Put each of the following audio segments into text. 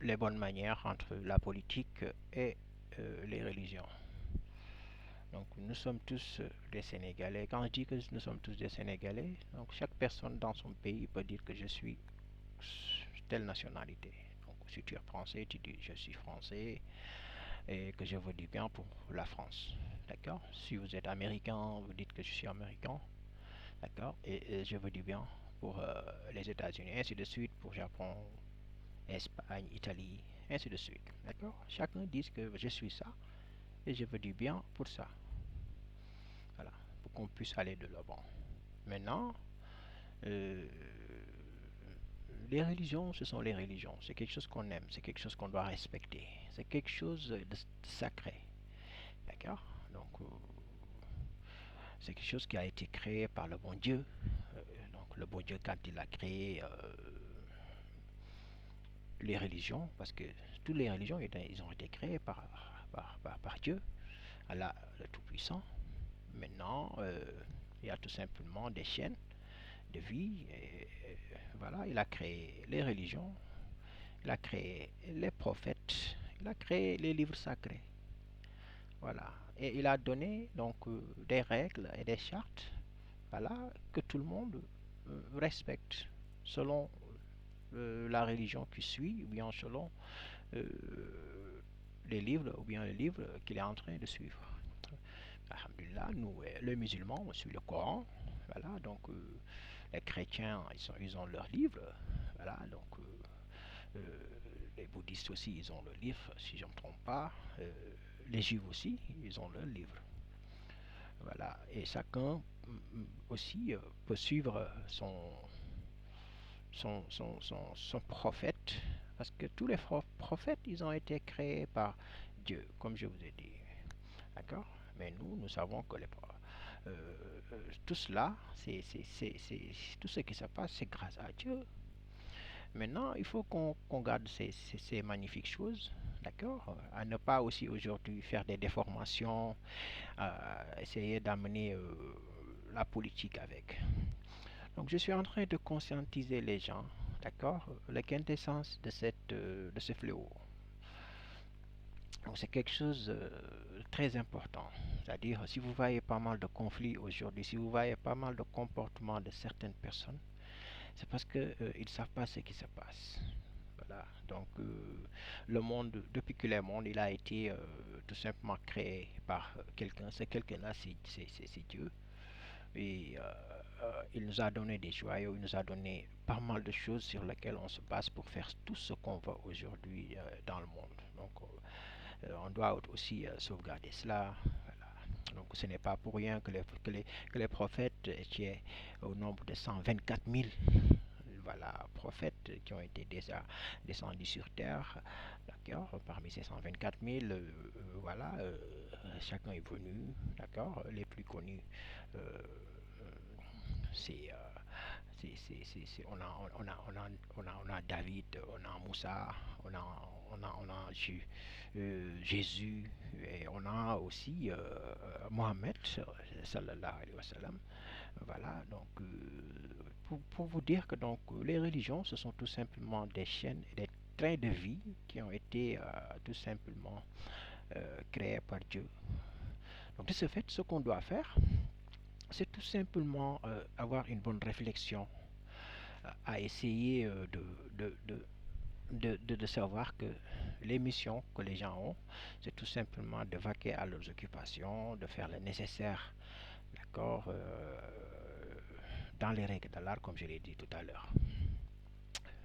les bonnes manières entre la politique et les religions. Donc nous sommes tous des Sénégalais. Quand je dis que nous sommes tous des Sénégalais, donc chaque personne dans son pays peut dire que je suis telle nationalité. Donc si tu es français, tu dis je suis français et que je veux du bien pour la France. D'accord. Si vous êtes américain, vous dites que je suis américain. D'accord. Et je veux du bien pour les États-Unis, ainsi de suite, pour Japon, Espagne, Italie, ainsi de suite. D'accord. Chacun dit que je suis ça et je veux du bien pour ça. Voilà, pour qu'on puisse aller de l'avant. Maintenant, euh, les religions, ce sont les religions. C'est quelque chose qu'on aime, c'est quelque chose qu'on doit respecter. C'est quelque chose de sacré. D'accord. Donc, c'est quelque chose qui a été créé par le bon Dieu. Donc, le bon Dieu, quand il a créé les religions, parce que toutes les religions, ils ont été créées par Dieu, Allah le Tout-Puissant. Maintenant, il y a tout simplement des chaînes de vie. Et voilà, il a créé les religions, il a créé les prophètes, il a créé les livres sacrés. Voilà. Et il a donné donc des règles et des chartes, voilà, que tout le monde respecte selon la religion qu'il suit, ou bien selon euh, les livres, ou bien le livre qu'il est en train de suivre. Alhamdulillah, nous, les musulmans, on suit le Coran. Voilà, donc les chrétiens, ils ont leur livre. Voilà, donc les bouddhistes aussi, ils ont le livre, si je ne me trompe pas. Les juifs aussi, ils ont leur livre. Voilà, et chacun aussi peut suivre son prophète, parce que tous les prophètes, ils ont été créés par Dieu, comme je vous ai dit. D'accord. Mais nous savons que tout cela, tout ce qui se passe, c'est grâce à Dieu. Maintenant, il faut qu'on garde ces magnifiques choses, d'accord, à ne pas aussi aujourd'hui faire des déformations, à essayer d'amener la politique avec. Donc, je suis en train de conscientiser les gens, d'accord, la quintessence de ce fléau. Donc, c'est quelque chose de très important. C'est-à-dire, si vous voyez pas mal de conflits aujourd'hui, si vous voyez pas mal de comportements de certaines personnes, c'est parce qu'ils ne savent pas ce qui se passe. Voilà. Donc, le monde, depuis que le monde, il a été tout simplement créé par quelqu'un. C'est quelqu'un-là, c'est Dieu. Et il nous a donné des joyaux, il nous a donné pas mal de choses sur lesquelles on se base pour faire tout ce qu'on veut aujourd'hui dans le monde. Donc, on doit aussi sauvegarder cela. Voilà. Donc, ce n'est pas pour rien que les prophètes étaient au nombre de 124 000, voilà, prophètes qui ont été déjà descendus sur terre. D'accord. Parmi ces 124 000, voilà, chacun est venu. D'accord. Les plus connus, euh, c'est on a David, on a Moussa, on a Jésus, et on a aussi Mohamed sallallahu alayhi wa sallam. Voilà, donc pour vous dire que donc les religions, ce sont tout simplement des chaînes et des trains de vie qui ont été tout simplement créés par Dieu. Donc de ce fait, ce qu'on doit faire, c'est tout simplement avoir une bonne réflexion, à essayer de savoir que les missions que les gens ont, c'est tout simplement de vaquer à leurs occupations, de faire le nécessaire, d'accord, dans les règles de l'art, comme je l'ai dit tout à l'heure.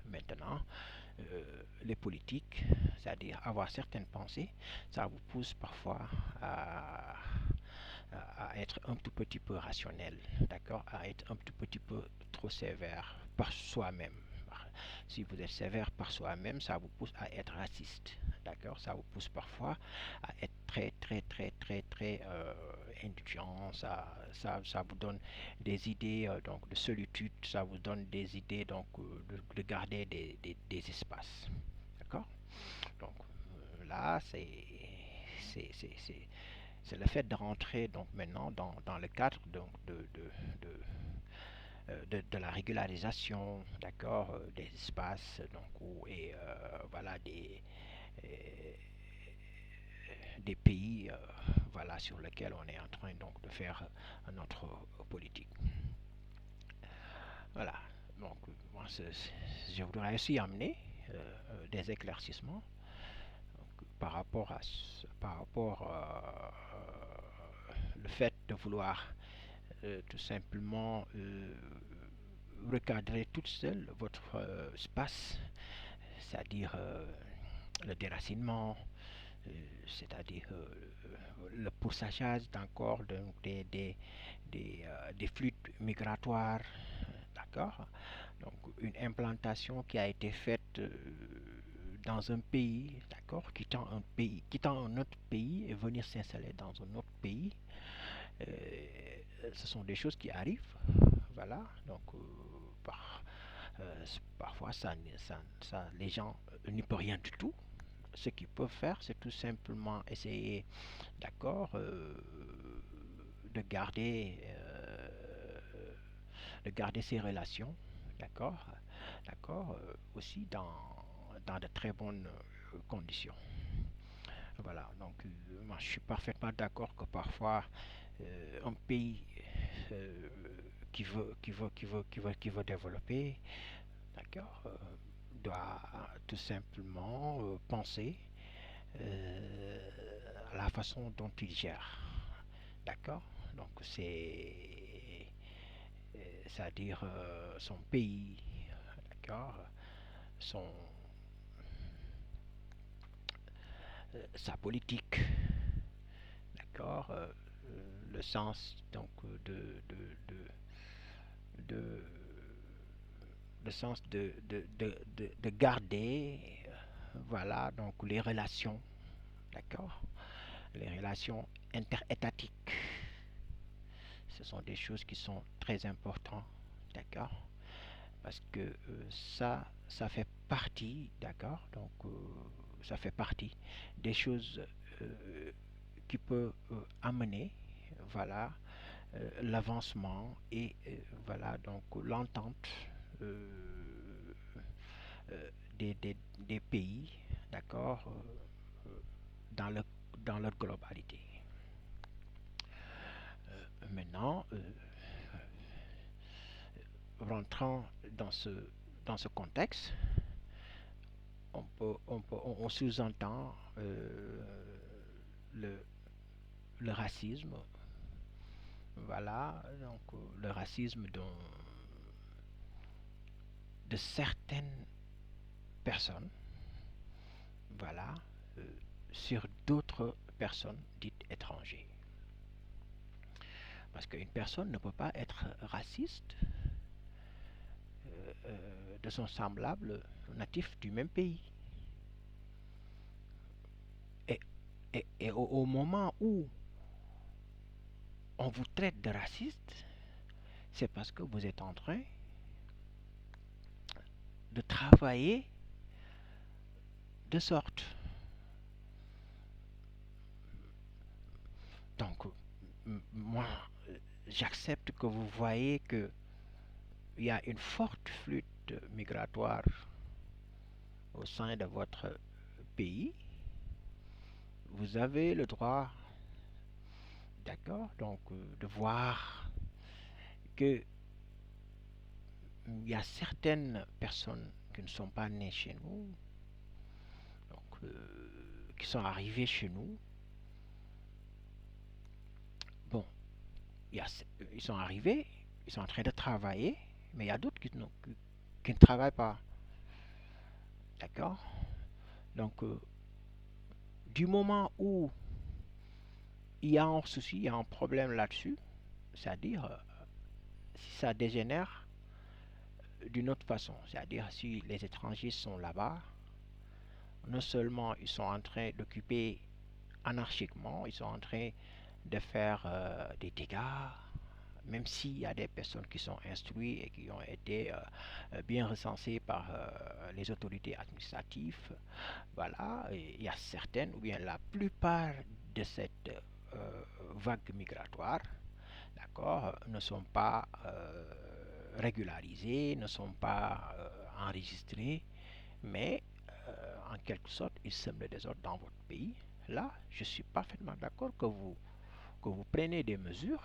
Maintenant, les politiques, c'est-à-dire avoir certaines pensées, ça vous pousse parfois à être un tout petit peu rationnel, d'accord, à être un tout petit peu trop sévère par soi-même. Si vous êtes sévère par soi-même, ça vous pousse à être raciste, d'accord, ça vous pousse parfois à être très très très très très indulgent, ça vous donne des idées donc de solitude, ça vous donne des idées donc de garder des espaces, d'accord. Donc là, c'est le fait de rentrer donc maintenant dans le cadre donc de de la régularisation, d'accord, des espaces, donc, et voilà, euh, des pays, voilà, sur lesquels on est en train donc de faire notre politique. Voilà. Donc, moi, je voudrais aussi amener des éclaircissements par rapport à le fait de vouloir tout simplement recadrer toute seule votre espace, c'est-à-dire le déracinement, euh, c'est-à-dire le pourcentage d'encore des flux migratoires, d'accord? Donc une implantation qui a été faite dans un pays, d'accord, quittant un autre pays et venir s'installer dans un autre pays, euh, ce sont des choses qui arrivent, voilà. Donc euh, parfois les gens n'y peuvent rien du tout. Ce qu'ils peuvent faire, c'est tout simplement essayer, d'accord, de garder ces relations, d'accord, d'accord, aussi dans de très bonnes conditions. Voilà, donc moi je suis parfaitement d'accord que parfois un pays euh, qui veut développer, d'accord, doit tout simplement penser à la façon dont il gère, d'accord. Donc c'est-à-dire son pays, d'accord, son sa politique, d'accord, le sens donc de le sens de garder, voilà, donc les relations, d'accord, les relations interétatiques. Ce sont des choses qui sont très importantes, d'accord, parce que ça fait partie, d'accord, donc ça fait partie des choses qui peuvent amener, voilà, l'avancement et voilà donc l'entente euh, des pays, d'accord, dans, le, dans leur globalité. Maintenant, rentrant dans ce contexte, on sous-entend le, le racisme, voilà, donc le racisme de certaines personnes, voilà, sur d'autres personnes dites étrangères. Parce qu'une personne ne peut pas être raciste de son semblable natif du même pays. Et, et au moment où on vous traite de raciste, c'est parce que vous êtes en train de travailler de sorte. Donc, moi, j'accepte que vous voyez qu'il y a une forte flûte migratoire au sein de votre pays. Vous avez le droit, d'accord, donc de voir que il y a certaines personnes qui ne sont pas nées chez nous, donc, qui sont arrivées chez nous. Bon, ils sont arrivés, ils sont en train de travailler, mais il y a d'autres qui ne travaillent pas. D'accord. Donc, du moment où il y a un souci, il y a un problème là-dessus, c'est-à-dire si ça dégénère d'une autre façon, c'est-à-dire si les étrangers sont là-bas, non seulement ils sont en train d'occuper anarchiquement, ils sont en train de faire des dégâts, même s'il y a des personnes qui sont instruites et qui ont été bien recensées par les autorités administratives, voilà, il y a certaines, ou bien la plupart de cette vague migratoire, d'accord, ne sont pas régularisés, ne sont pas enregistrés, mais en quelque sorte, ils sèment le désordre dans votre pays. Là, je suis parfaitement d'accord que vous preniez des mesures,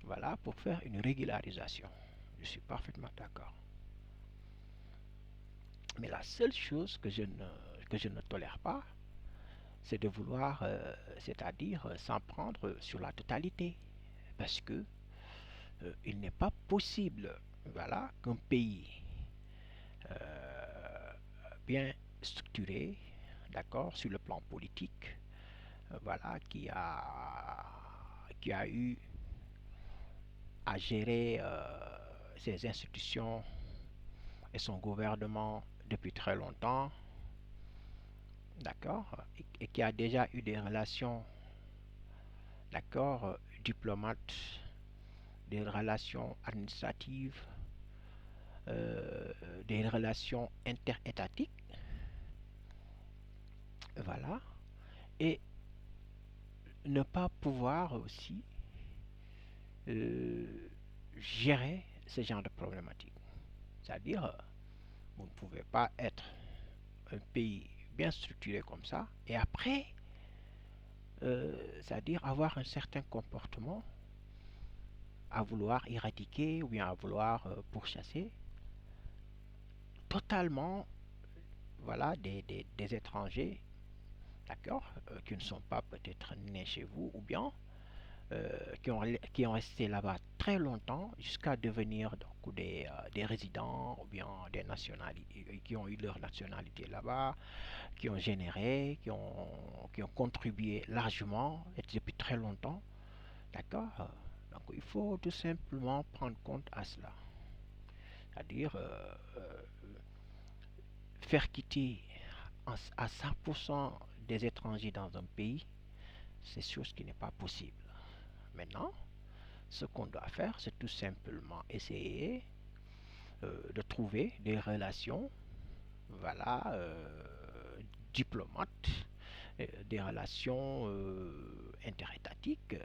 voilà, pour faire une régularisation. Je suis parfaitement d'accord. Mais la seule chose que je ne tolère pas, c'est de vouloir, c'est-à-dire s'en prendre sur la totalité. Parce que il n'est pas possible, voilà, qu'un pays euh, bien structuré, d'accord, sur le plan politique, voilà, qui a eu à gérer ses institutions et son gouvernement depuis très longtemps, d'accord, et qui a déjà eu des relations, d'accord, diplomates, des relations administratives, euh, des relations interétatiques, voilà, et ne pas pouvoir aussi euh, gérer ce genre de problématiques. C'est-à-dire, vous ne pouvez pas être un pays bien structuré comme ça et après, c'est-à-dire avoir un certain comportement à vouloir éradiquer ou bien à vouloir pourchasser totalement, voilà, des étrangers, d'accord, qui ne sont pas peut-être nés chez vous ou bien qui ont resté là-bas très longtemps jusqu'à devenir donc des résidents ou bien des nationalités, qui ont eu leur nationalité là-bas, qui ont généré, qui ont contribué largement et depuis très longtemps. D'accord. Donc il faut tout simplement prendre compte à cela. C'est-à-dire faire quitter à 100% des étrangers dans un pays, c'est chose qui n'est pas possible. Maintenant, ce qu'on doit faire, c'est tout simplement essayer de trouver des relations, voilà, diplomates, des relations interétatiques,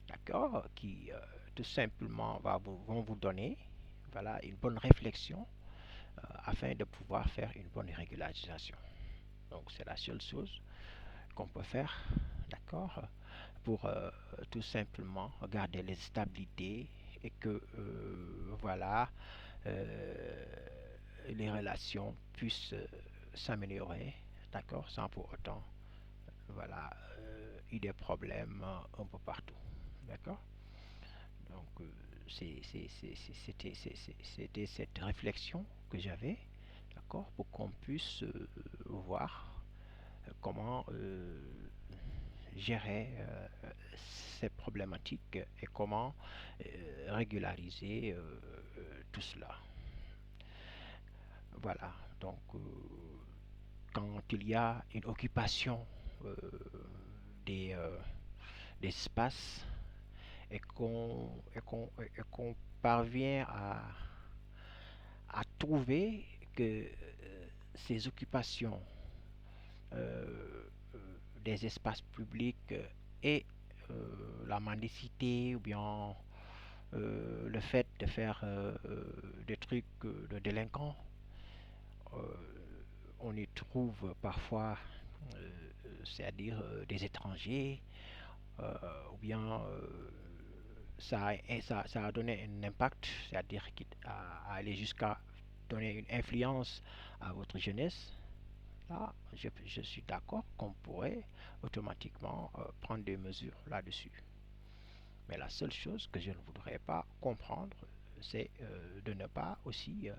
d'accord, qui tout simplement vont vous donner, voilà, une bonne réflexion afin de pouvoir faire une bonne régularisation. Donc c'est la seule chose qu'on peut faire, d'accord, pour tout simplement garder les stabilités et que voilà les relations puissent s'améliorer, d'accord, sans pour autant voilà eu des problèmes un peu partout, d'accord. Donc c'était cette réflexion que j'avais, d'accord, pour qu'on puisse voir comment gérer ces problématiques et comment régulariser tout cela. Voilà, donc quand il y a une occupation euh, des, espaces et qu'on parvient à trouver que ces occupations des espaces publics et la mendicité ou bien le fait de faire des trucs de délinquants, euh, on y trouve parfois, c'est-à-dire des étrangers, ou bien ça a donné un impact, c'est-à-dire à aller jusqu'à donner une influence à votre jeunesse. Là, je suis d'accord qu'on pourrait automatiquement prendre des mesures là-dessus. Mais la seule chose que je ne voudrais pas comprendre, c'est de ne pas aussi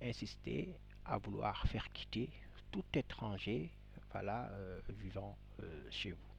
insister à vouloir faire quitter tout étranger, voilà, vivant chez vous.